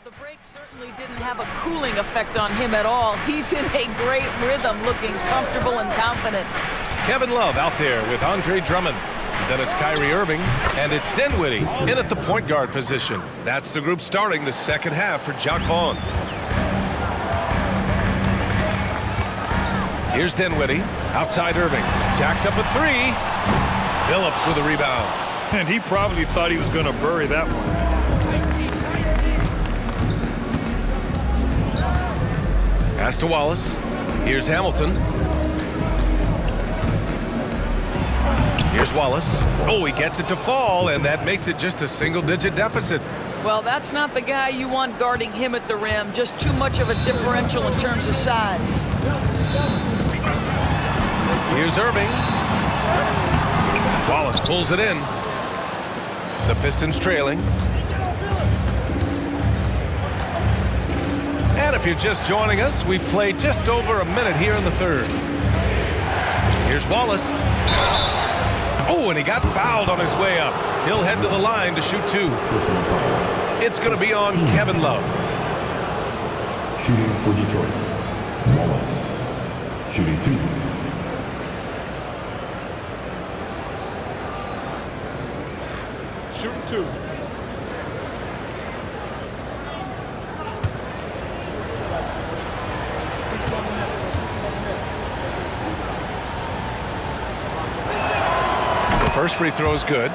Well, the break certainly didn't have a cooling effect on him at all. He's in a great rhythm, looking comfortable and confident. Kevin Love out there with Andre Drummond. Then it's Kyrie Irving, and it's Dinwiddie in at the point guard position. That's the group starting the second half for Jacque Vaughn. Here's Dinwiddie, outside Irving. Jacks up a three. Phillips with a rebound. And he probably thought he was going to bury that one. Pass to Wallace. Here's Hamilton. Here's Wallace. Oh, he gets it to fall, and that makes it just a single-digit deficit. Well, that's not the guy you want guarding him at the rim. Just too much of a differential in terms of size. Here's Irving. Wallace pulls it in. The Pistons trailing. And if you're just joining us, we've played just over a minute here in the third. Here's Wallace. Oh, and he got fouled on his way up. He'll head to the line to shoot two. It's going to be on Kevin Love. Shooting for Detroit, Wallace. Shooting two. Shooting two. The first free throw is good.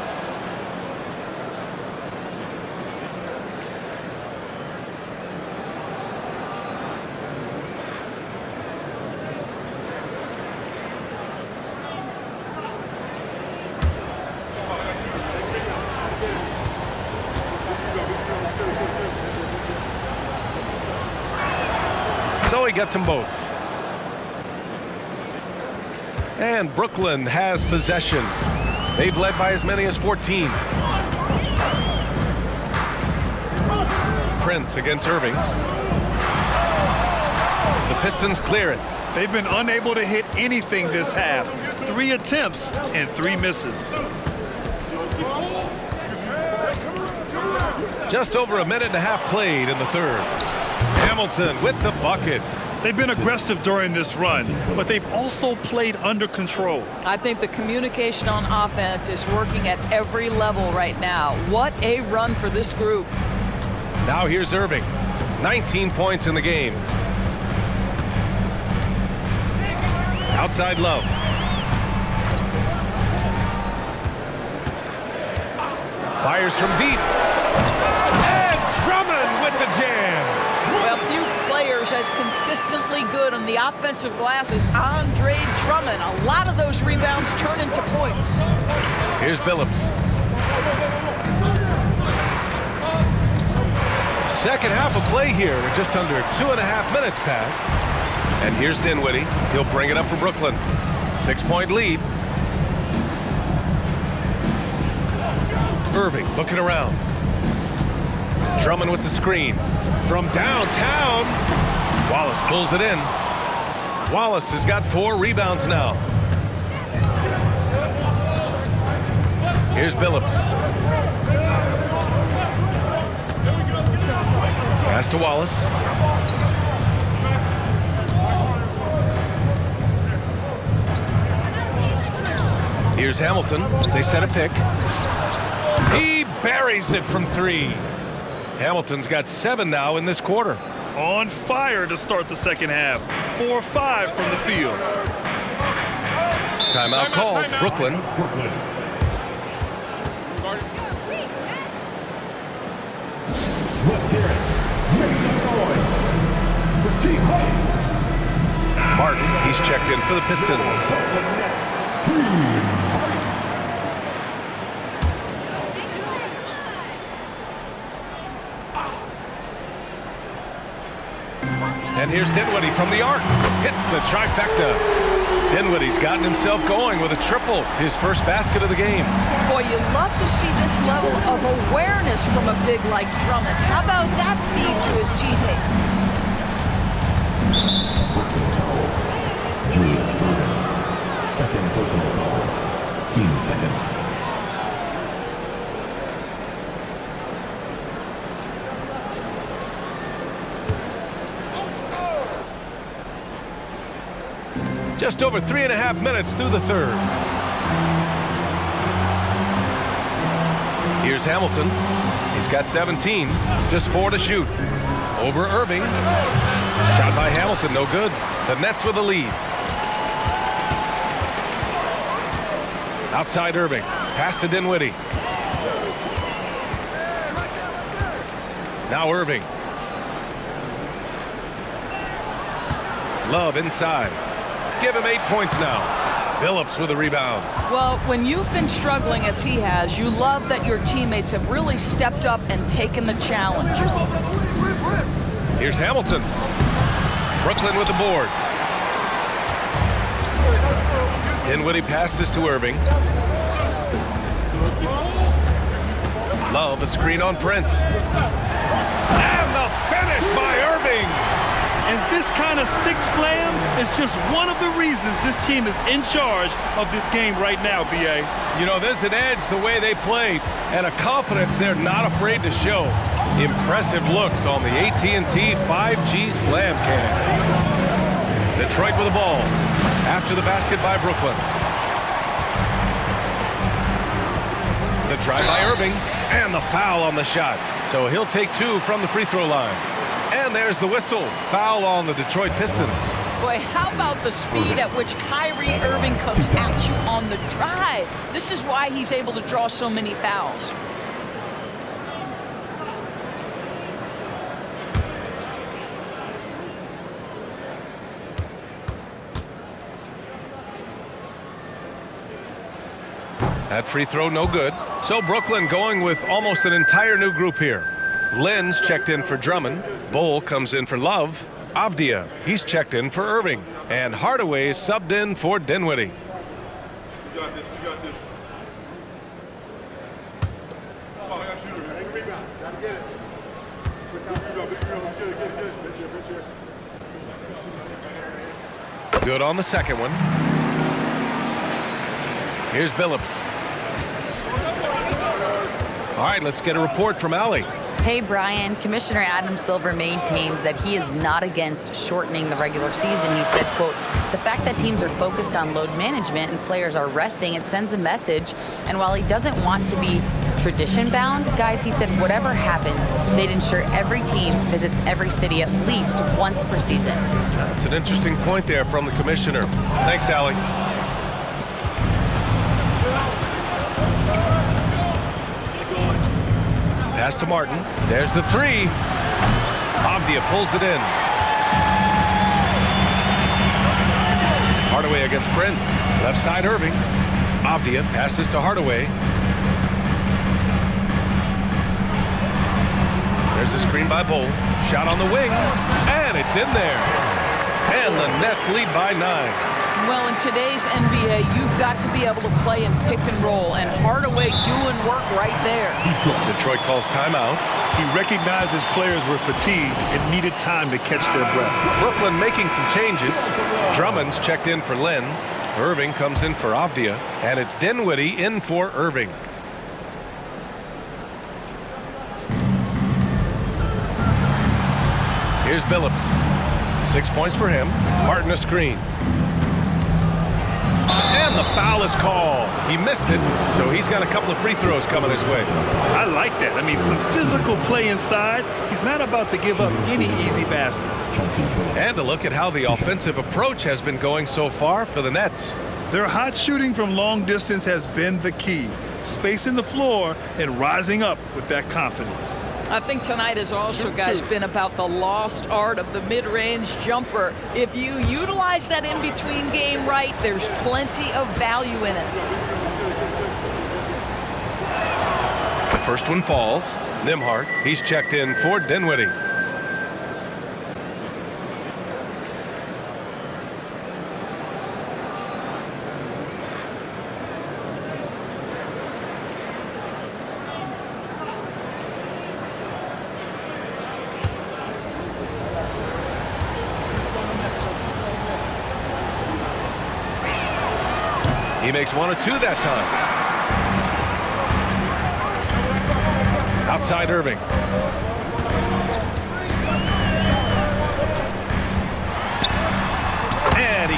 So he gets them both. And Brooklyn has possession. They've led by as many as 14. Prince against Irving. The Pistons clear it. They've been unable to hit anything this half. 3 attempts and 3 misses. Just over a minute and a half played in the third. Hamilton with the bucket. They've been aggressive during this run, but they've also played under control. I think the communication on offense is working at every level right now. What a run for this group. Now here's Irving. 19 points in the game. Outside Love. Fires from deep. And Drummond with the jam. Well, few players as consistently good on the offensive glass as Andre Drummond. A lot of those rebounds turn into points. Here's Phillips. Second half of play here. We're just under 2.5 minutes past. And here's Dinwiddie. He'll bring it up for Brooklyn. 6-point lead. Irving looking around. Drummond with the screen. From downtown, Wallace pulls it in. Wallace has got 4 rebounds now. Here's Phillips. Pass to Wallace. Here's Hamilton. They set a pick. He buries it from 3. Hamilton's got 7 now in this quarter. On fire to start the second half. 4-5 from the field. Timeout called. Brooklyn. Martin, he's checked in for the Pistons. And here's Dinwiddie from the arc. Hits the trifecta. Dinwiddie's gotten himself going with a triple, his first basket of the game. Boy, you love to see this level of awareness from a big like Drummond. How about that feed to his teammate? Julius Irving. Second personal foul. Team second. Just over 3.5 minutes through the third. Here's Hamilton. He's got 17. Just 4 to shoot. Over Irving. Shot by Hamilton, no good. The Nets with the lead. Outside Irving. Pass to Dinwiddie. Now Irving. Love inside. Give him 8 points now. Phillips with a rebound. Well, when you've been struggling as he has, you love that your teammates have really stepped up and taken the challenge. Here's Hamilton. Brooklyn with the board. Dinwiddie passes to Irving. Love a screen on Prince. And the finish by Irving. And this kind of six slam is just one of the reasons this team is in charge of this game right now, B.A. You know, there's an edge the way they play and a confidence they're not afraid to show. Impressive looks on the AT&T 5G Slam Cam. Detroit with the ball after the basket by Brooklyn. The try by Irving and the foul on the shot. So he'll take 2 from the free throw line. And there's the whistle. Foul on the Detroit Pistons. Boy, how about the speed at which Kyrie Irving comes at you on the drive? This is why he's able to draw so many fouls. That free throw no good. So Brooklyn going with almost an entire new group here. Lynn's checked in for Drummond. Bull comes in for Love. Avdia, he's checked in for Irving. And Hardaway subbed in for Dinwiddie. We got this. Oh, I got shooter. Big rebound. Gotta get it. Big rebound. Let's get it. Good on the second one. Here's Billups. All right, let's get a report from Allie. Hey, Brian. Commissioner Adam Silver maintains that he is not against shortening the regular season. He said, quote, the fact that teams are focused on load management and players are resting, it sends a message. And while he doesn't want to be tradition-bound, guys, he said whatever happens, they'd ensure every team visits every city at least once per season. That's an interesting point there from the commissioner. Thanks, Allie. Pass to Martin. There's the three. Avdia pulls it in. Hardaway against Prince. Left side Irving. Avdia passes to Hardaway. There's a screen by Bull. Shot on the wing. And it's in there. And the Nets lead by 9. Well, in today's NBA, you've got to be able to play in pick and roll, and Hardaway doing work right there. Detroit calls timeout. He recognized his players were fatigued and needed time to catch their breath. Brooklyn making some changes. Drummond's checked in for Lynn. Irving comes in for Avdia, and it's Dinwiddie in for Irving. Here's Billups. 6 points for him. Martin a screen. And the foul is called. He missed it, so he's got a couple of free throws coming his way. I like that. I mean, some physical play inside. He's not about to give up any easy baskets. And a look at how the offensive approach has been going so far for the Nets. Their hot shooting from long distance has been the key. Spacing the floor and rising up with that confidence. I think tonight has also, guys, been about the lost art of the mid-range jumper. If you utilize that in-between game right, there's plenty of value in it. The first one falls. Nimhart, he's checked in for Dinwiddie. He makes 1 or 2 that time. Outside Irving. And he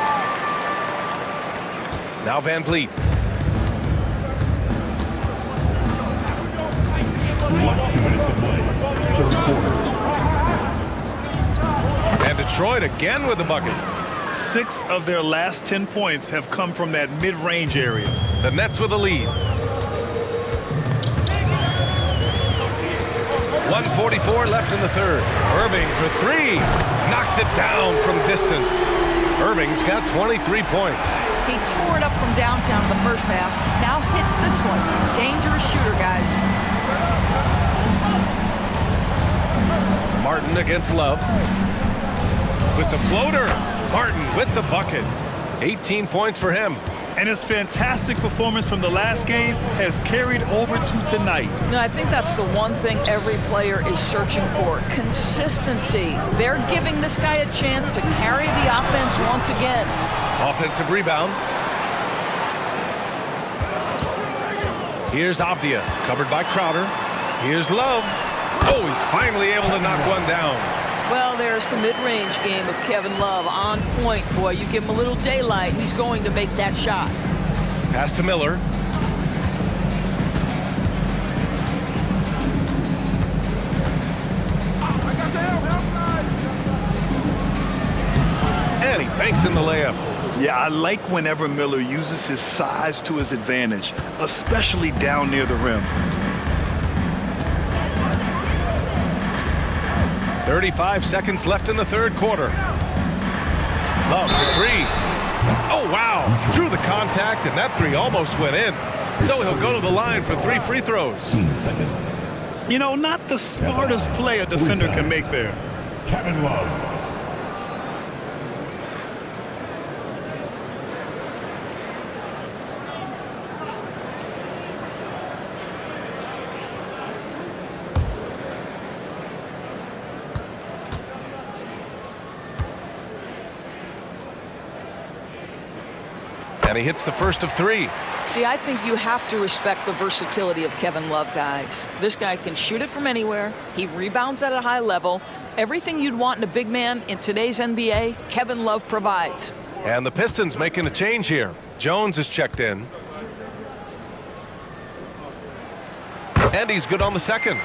Now Van Vliet. Last 2 minutes to play. Third quarter. And Detroit again with the bucket. 6 of their last 10 points have come from that mid-range area. The Nets with a lead. 1:44 left in the third. Irving for 3. Knocks it down from distance. Irving's got 23 points. He tore it up from downtown in the first half. Now hits this one. Dangerous shooter, guys. Martin against Love. With the floater. Martin with the bucket. 18 points for him. And his fantastic performance from the last game has carried over to tonight. No, I think that's the one thing every player is searching for. Consistency. They're giving this guy a chance to carry the offense once again. Offensive rebound. Here's Avdia, covered by Crowder. Here's Love. Oh, he's finally able to knock one down. Well, there's the mid-range game of Kevin Love. On point, boy. You give him a little daylight, he's going to make that shot. Pass to Miller. And he banks in the layup. Yeah, I like whenever Miller uses his size to his advantage, especially down near the rim. 35 seconds left in the third quarter. Love for 3. Oh, wow. Drew the contact, and that 3 almost went in. So he'll go to the line for 3 free throws. 15 seconds. You know, not the smartest play a defender can make there. Kevin Love. And he hits the first of 3. See, I think you have to respect the versatility of Kevin Love, guys. This guy can shoot it from anywhere. He rebounds at a high level. Everything you'd want in a big man in today's NBA, Kevin Love provides. And the Pistons making a change here. Jones is checked in. And he's good on the second.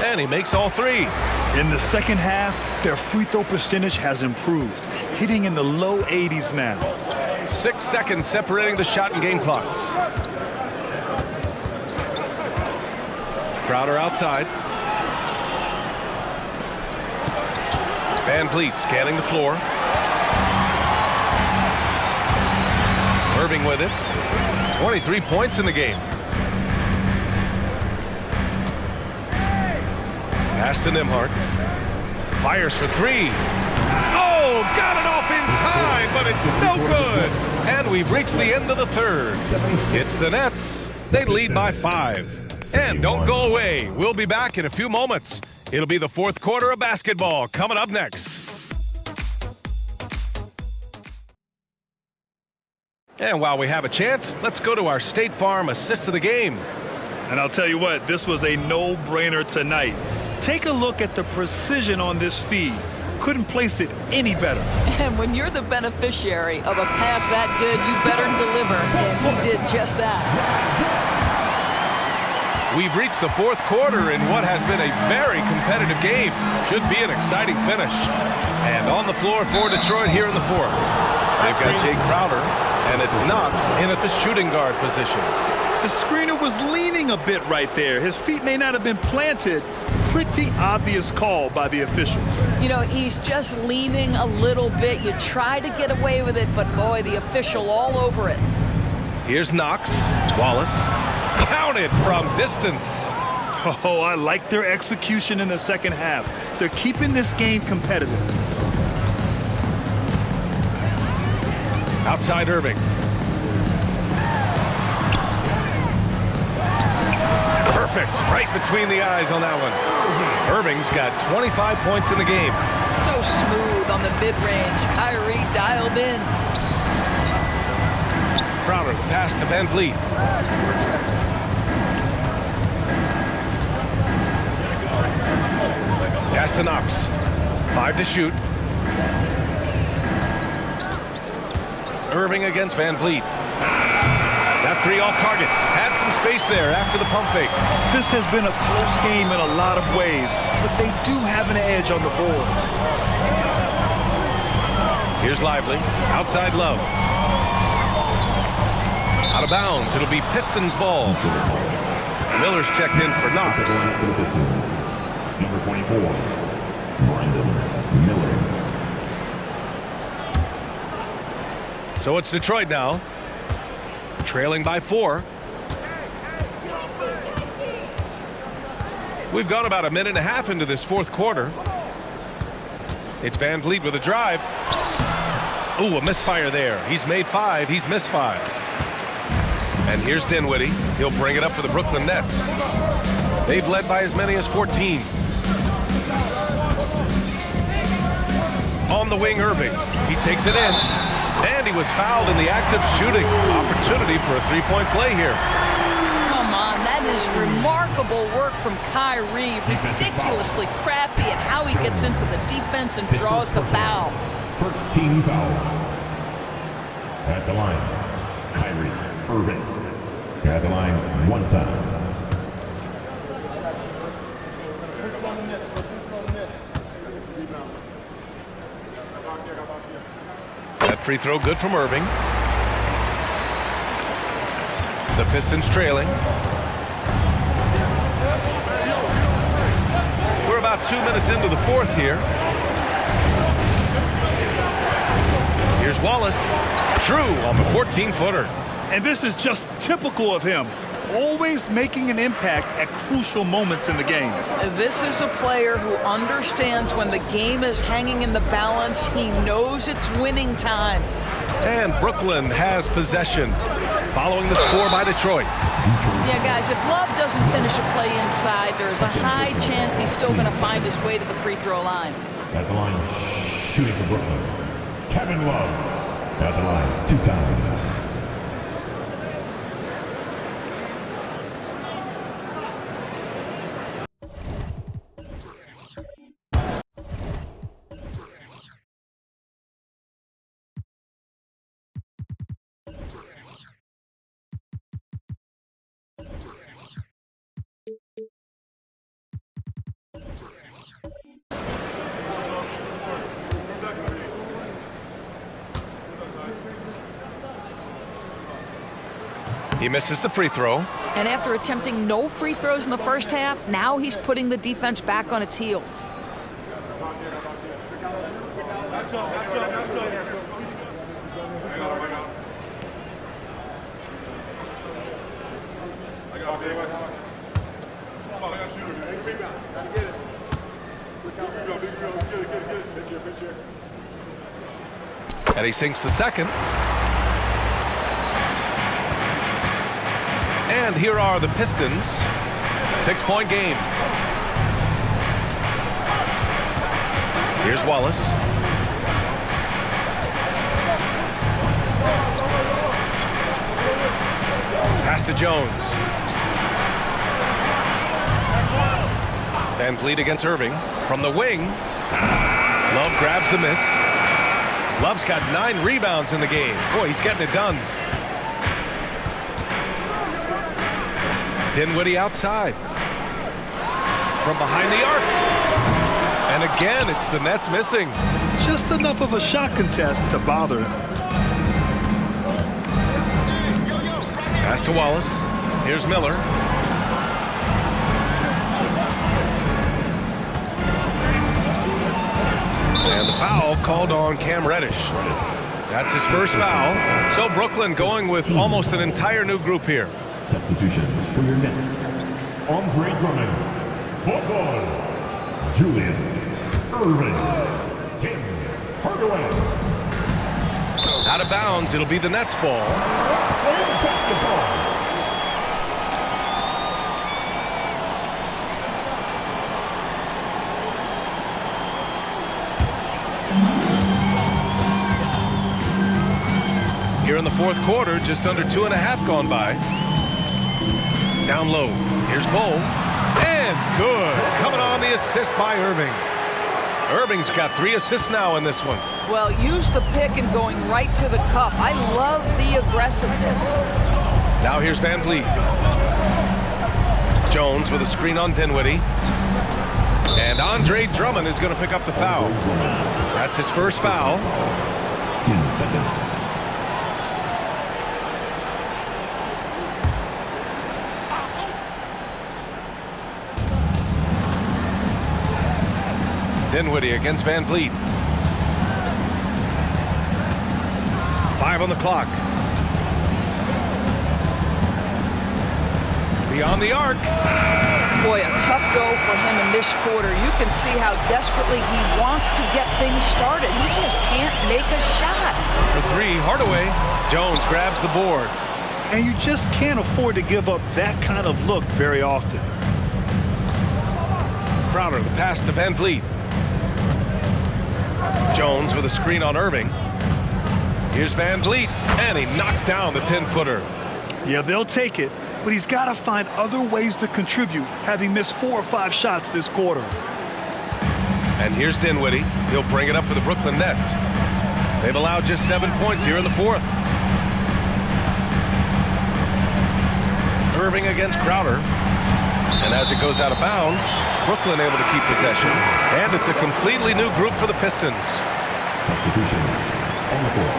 And he makes all 3. In the second half, their free throw percentage has improved, hitting in the low 80s now. 6 seconds separating the shot and game clocks. Crowder outside. Van Vliet scanning the floor. Irving with it. 23 points in the game. Pass to Nembhard. Fires for 3. Oh, got it off in time, but it's no good. And we've reached the end of the third. It's the Nets. They lead by 5. And don't go away. We'll be back in a few moments. It'll be the fourth quarter of basketball coming up next. And while we have a chance, let's go to our State Farm assist of the game. And I'll tell you what, this was a no-brainer tonight. Take a look at the precision on this feed. Couldn't place it any better. And when you're the beneficiary of a pass that good, you better deliver. And he did just that. We've reached the fourth quarter in what has been a very competitive game. Should be an exciting finish. And on the floor for Detroit here in the fourth. They've got Jay Crowder, and it's Knox in at the shooting guard position. The screener was leaning a bit right there. His feet may not have been planted. Pretty obvious call by the officials. You know, he's just leaning a little bit. You try to get away with it, but boy, the official all over it. Here's Knox. Wallace. Counted from distance. Oh, I like their execution in the second half. They're keeping this game competitive. Outside Irving. Perfect. Right between the eyes on that one. Irving's got 25 points in the game. So smooth on the mid-range. Kyrie dialed in. Crowder, the pass to Van Vliet. Pass to Knox. 5 to shoot. Irving against Van Vliet. That 3 off target. Had some space there after the pump fake. This has been a close game in a lot of ways, but they do have an edge on the boards. Here's Lively. Outside Love. Out of bounds. It'll be Pistons ball. Miller's checked in for Knox. For the Pistons, number 24, Brandon Miller. So it's Detroit now. Trailing by 4. We've gone about a minute and a half into this fourth quarter. It's Van Vliet with a drive. Ooh, a misfire there. He's made 5. He's missed 5. And here's Dinwiddie. He'll bring it up for the Brooklyn Nets. They've led by as many as 14. On the wing, Irving. He takes it in. And he was fouled in the act of shooting. Opportunity for a 3-point play here. Come on, that is remarkable work from Kyrie. Ridiculously crafty at how he gets into the defense and draws the foul. First team foul. At the line, Kyrie Irving. At the line, 1 time. That free throw good from Irving. The Pistons trailing. We're about 2 minutes into the fourth here. Here's Wallace. True on the 14-footer. And this is just typical of him. Always making an impact at crucial moments in the game. This is a player who understands when the game is hanging in the balance. He knows it's winning time. And Brooklyn has possession following the score by Detroit. Yeah, guys, if Love doesn't finish a play inside, there's a high chance he's still going to find his way to the free throw line. At the line, shooting for Brooklyn, Kevin Love. At the line, 2 times. He misses the free throw. And after attempting no free throws in the first half, now he's putting the defense back on its heels. And he sinks the second. And here are the Pistons. 6-point game. Here's Wallace. Pass to Jones. Van Vliet against Irving. From the wing. Love grabs the miss. Love's got 9 rebounds in the game. Boy, he's getting it done. Dinwiddie outside. From behind the arc. And again, it's the Nets missing. Just enough of a shot contest to bother him. Pass to Wallace. Here's Miller. And the foul called on Cam Reddish. That's his first foul. So Brooklyn going with almost an entire new group here. Substitutions for your Nets. Andre Drummond. Bogdan. Julius Irving. Tim Hardaway. Out of bounds, it'll be the Nets ball. here in the fourth quarter, just under 2.5 gone by. Down low. Here's Bull. And good. Coming on the assist by Irving. Irving's got 3 assists now in this one. Well, use the pick and going right to the cup. I love the aggressiveness. Now here's Van Vliet. Jones with a screen on Dinwiddie. And Andre Drummond is going to pick up the foul. That's his first foul. 10 seconds. Dinwiddie against Van Vliet. 5 on the clock. Beyond the arc. Boy, a tough go for him in this quarter. You can see how desperately he wants to get things started. He just can't make a shot. For 3, Hardaway. Jones grabs the board. And you just can't afford to give up that kind of look very often. Crowder, the pass to Van Vliet. Jones with a screen on Irving. Here's Van Vliet, and he knocks down the 10-footer. Yeah, they'll take it, but he's got to find other ways to contribute, having missed 4 or 5 shots this quarter. And here's Dinwiddie. He'll bring it up for the Brooklyn Nets. They've allowed just 7 points here in the fourth. Irving against Crowder. And as it goes out of bounds, Brooklyn able to keep possession. And it's a completely new group for the Pistons. Substitutions on the court.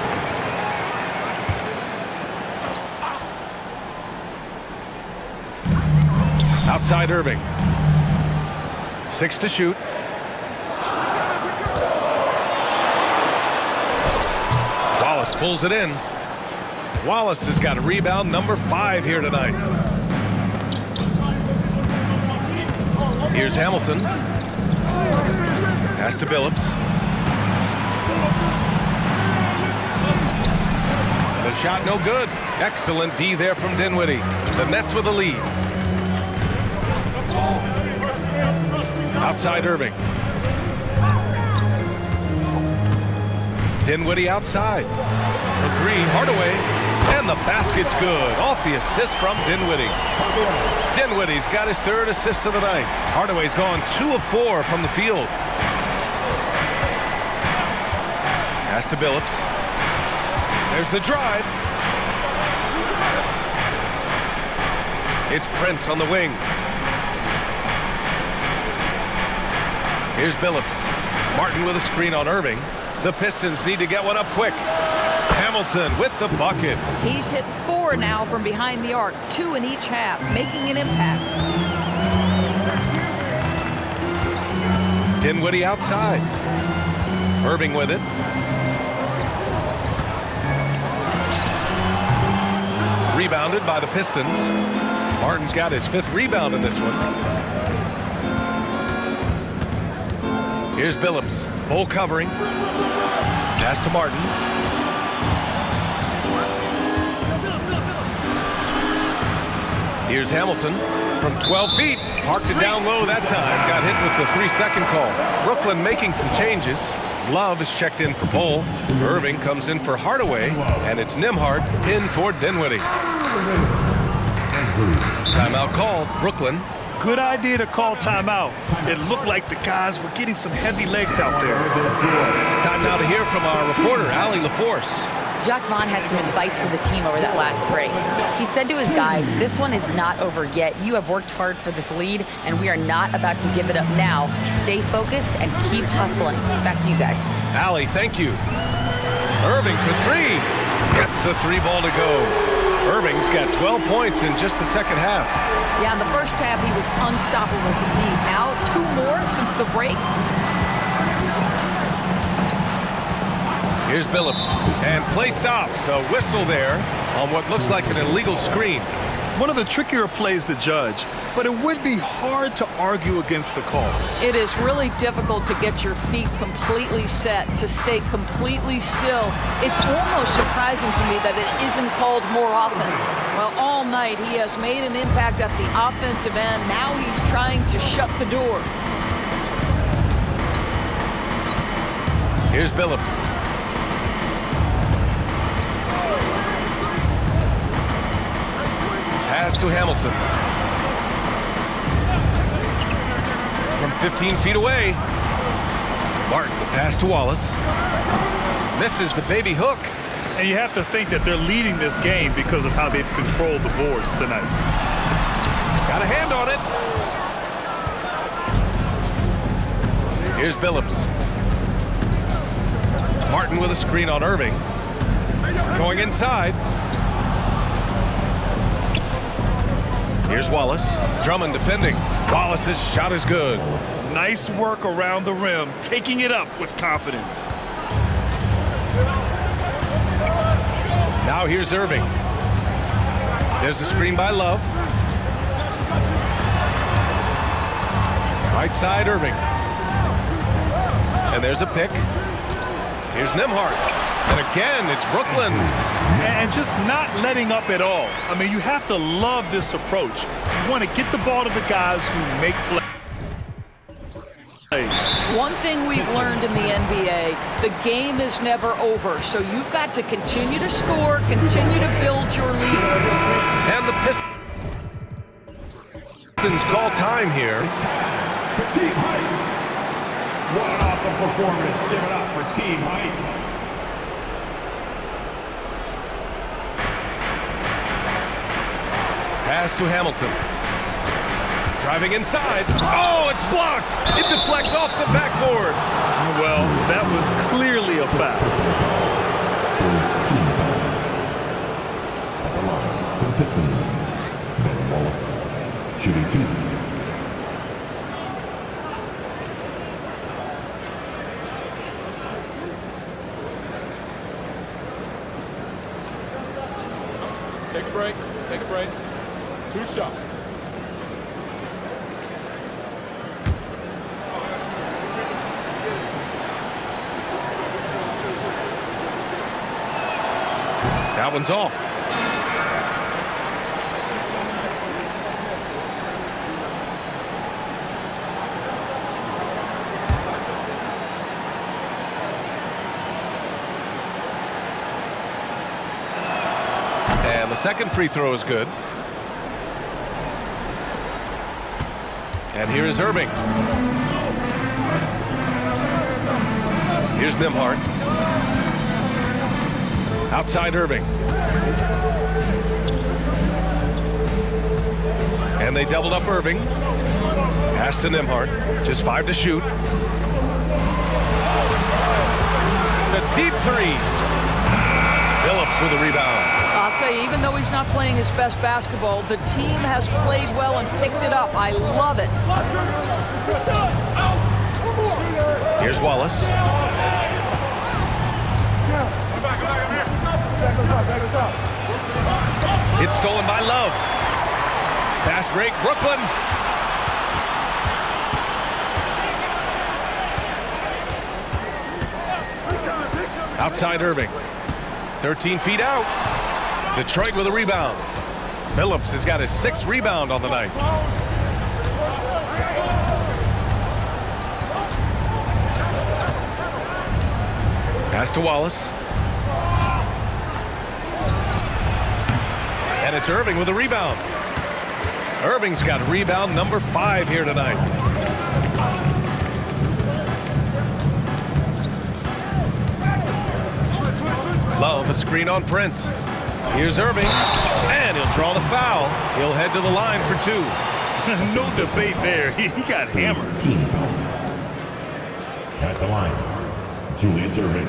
Outside Irving. 6 to shoot. Wallace pulls it in. Wallace has got a rebound number 5 here tonight. Here's Hamilton. Pass to Billups. The shot no good. Excellent D there from Dinwiddie. The Nets with the lead. Outside Irving. Dinwiddie outside. For 3, Hardaway. And the basket's good. Off the assist from Dinwiddie. Dinwiddie's got his 3rd assist of the night. Hardaway's gone 2 of 4 from the field. Pass to Billups. There's the drive. It's Prince on the wing. Here's Billups. Martin with a screen on Irving. The Pistons need to get one up quick. Hamilton with the bucket. He's hit 4 now from behind the arc, 2 in each half, making an impact. Dinwiddie outside. Irving with it. Rebounded by the Pistons. Martin's got his 5th rebound in this one. Here's Billups. Bull covering. Pass to Martin. Here's Hamilton from 12 feet. Parked it down low that time. Got hit with the 3-second call. Brooklyn making some changes. Love is checked in for Bull. Irving comes in for Hardaway. And it's Nembhard in for Dinwiddie. Timeout called. Brooklyn. Good idea to call timeout. It looked like the guys were getting some heavy legs out there. Time now to hear from our reporter, Allie LaForce. Jacques Vaughn had some advice for the team over that last break. He said to his guys, this one is not over yet. You have worked hard for this lead, and we are not about to give it up now. Stay focused and keep hustling. Back to you guys. Allie, thank you. Irving for 3. Gets the 3 ball to go. Irving's got 12 points in just the second half. Yeah, in the first half, he was unstoppable from deep. Now, 2 more since the break. Here's Billups. And play stops. A whistle there on what looks like an illegal screen. One of the trickier plays to judge, but it would be hard to argue against the call. It is really difficult to get your feet completely set, to stay completely still. It's almost surprising to me that it isn't called more often. Well, all night he has made an impact at the offensive end. Now he's trying to shut the door. Here's Billups. Pass to Hamilton. From 15 feet away. Martin, the pass to Wallace. Misses the baby hook. And you have to think that they're leading this game because of how they've controlled the boards tonight. Got a hand on it. Here's Billups. Martin with a screen on Irving. Going inside. Here's Wallace. Drummond defending. Wallace's shot is good. Nice work around the rim, taking it up with confidence. Now here's Irving. There's a screen by Love. Right side, Irving. And there's a pick. Here's Nembhard. And again, it's Brooklyn. And just not letting up at all. I mean, you have to love this approach. You want to get the ball to the guys who make plays. One thing we've learned in the NBA, the game is never over. So you've got to continue to score, continue to build your lead. And the Pistons call time here. For Team Height. What an awesome performance. Give it up for Team Height. Pass to Hamilton. Driving inside. Oh, it's blocked. It deflects off the backboard. Well, that was clearly a foul. Team foul. At the line for the Pistons, Ben Wallace, shooting 2. Take a break. Take a break. 2 shots. That one's off. And the second free throw is good. And here is Irving. Here's Nembhard. Outside Irving. And they doubled up Irving. Pass to Nembhard. Just 5 to shoot. A deep 3. Billups with a rebound. I'll tell you, even though he's not playing his best basketball, the team has played well and picked it up. I love it. Here's Wallace. It's stolen by Love. Fast break, Brooklyn. Outside Irving. 13 feet out. Detroit with a rebound. Billups has got his 6th rebound on the night. Pass to Wallace. And it's Irving with a rebound. Irving's got rebound number 5 here tonight. Love a screen on Prince. Here's Irving. And he'll draw the foul. He'll head to the line for 2. No debate there. He got hammered. Team foul. At the line, Julius Irving.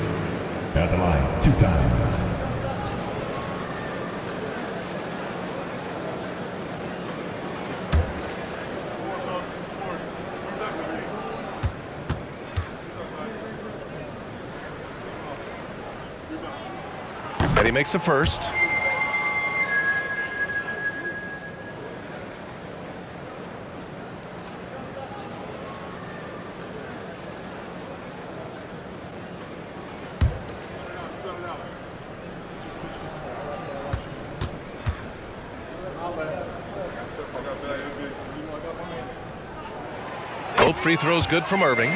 At the line, 2 times. And he makes the first. Both free throws good from Irving.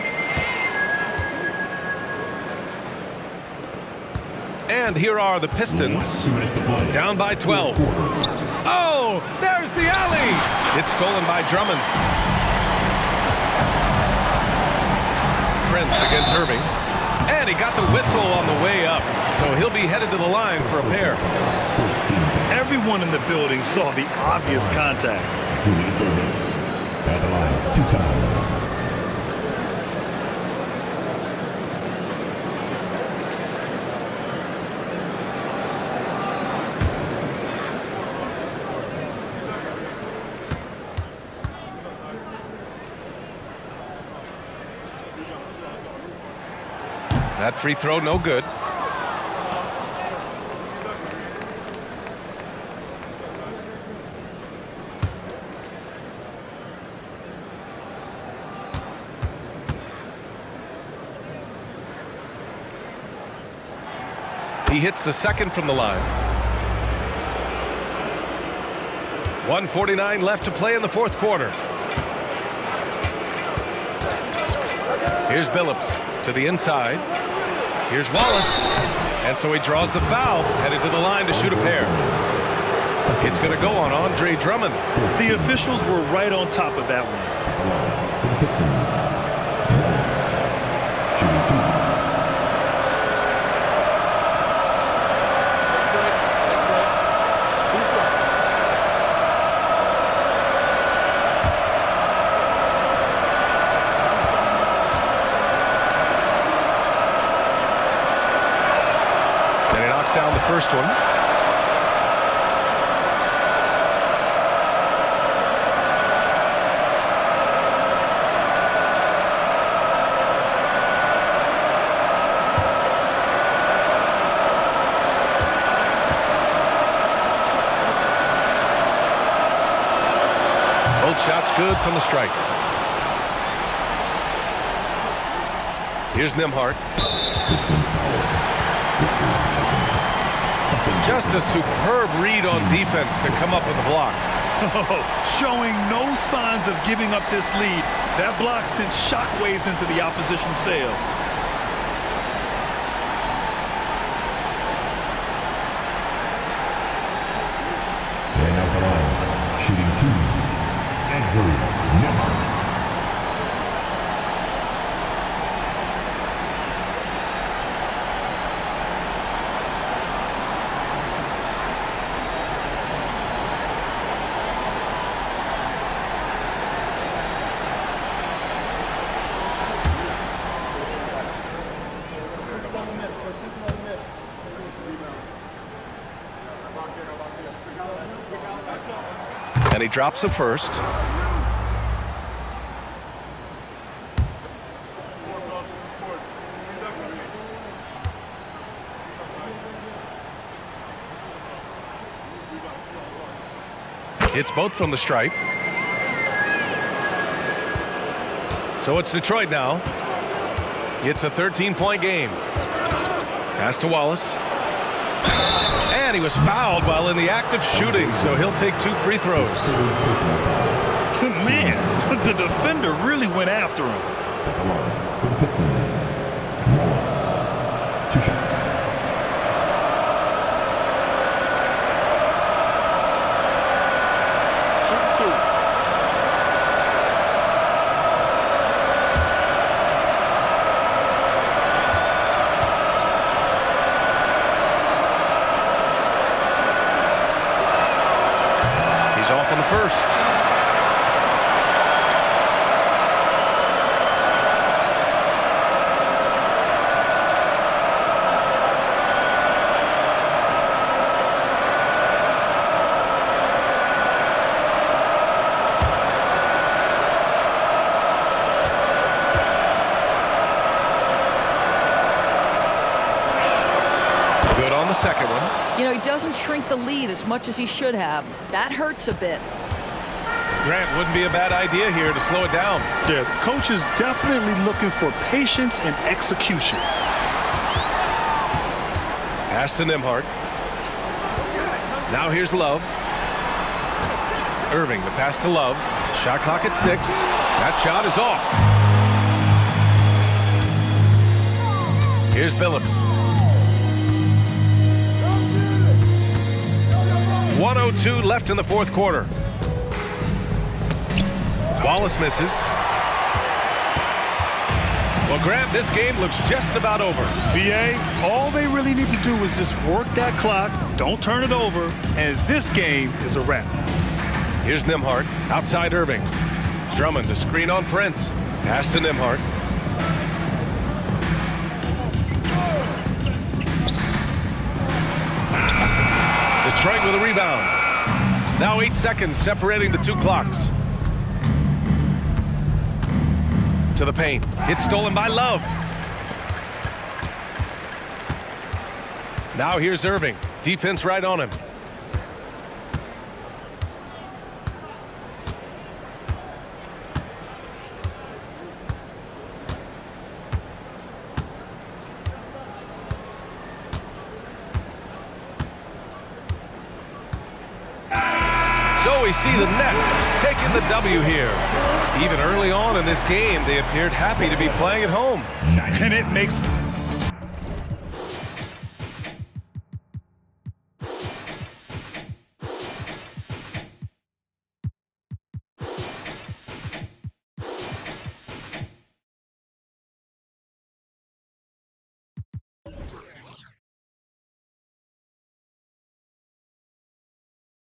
And here are the Pistons, down by 12. Oh, there's the alley. It's stolen by Drummond. Prince against Irving. And he got the whistle on the way up. So he'll be headed to the line for a pair. Everyone in the building saw the obvious contact. At the line 2 times. That free throw, no good. He hits the second from the line. 1:49 left to play in the fourth quarter. Here's Billups to the inside. Here's Wallace. And so he draws the foul, headed to the line to shoot a pair. It's going to go on Andre Drummond. The officials were right on top of that one. For the Pistons, Wallace, shooting 2. Down the first one. Both shots good from the stripe. Here's Nembhard. Just a superb read on defense to come up with a block. Showing no signs of giving up this lead. That block sent shockwaves into the opposition sails. And at the line, shooting 2, Andrew Nembhard. And he drops the first. Hits both from the stripe. So it's Detroit now. It's a 13-point game. Pass to Wallace. And he was fouled while in the act of shooting, so he'll take 2 free throws. Man, the defender really went after him. At the line for the Pistons, Wallace, 2 shots. Shoot 2. He's off on the first. Good on the second one. You know, he doesn't shrink the lead as much as he should have. That hurts a bit. Grant, wouldn't be a bad idea here to slow it down. Yeah, the coach is definitely looking for patience and execution. Pass to Nembhard. Now here's Love. Irving, the pass to Love. Shot clock at 6. That shot is off. Here's Billups. 1:02 left in the fourth quarter. Wallace misses. Well, Grant, this game looks just about over. BA, all they really need to do is just work that clock, don't turn it over, and this game is a wrap. Here's Nembhard, outside Irving. Drummond to screen on Prince. Pass to Nembhard. Detroit with a rebound. Now 8 seconds separating the two clocks. To the paint. It's stolen by Love. Now here's Irving. Defense right on him. So we see the Nets taking the W here. Even early on in this game, they appeared happy to be playing at home. And it makes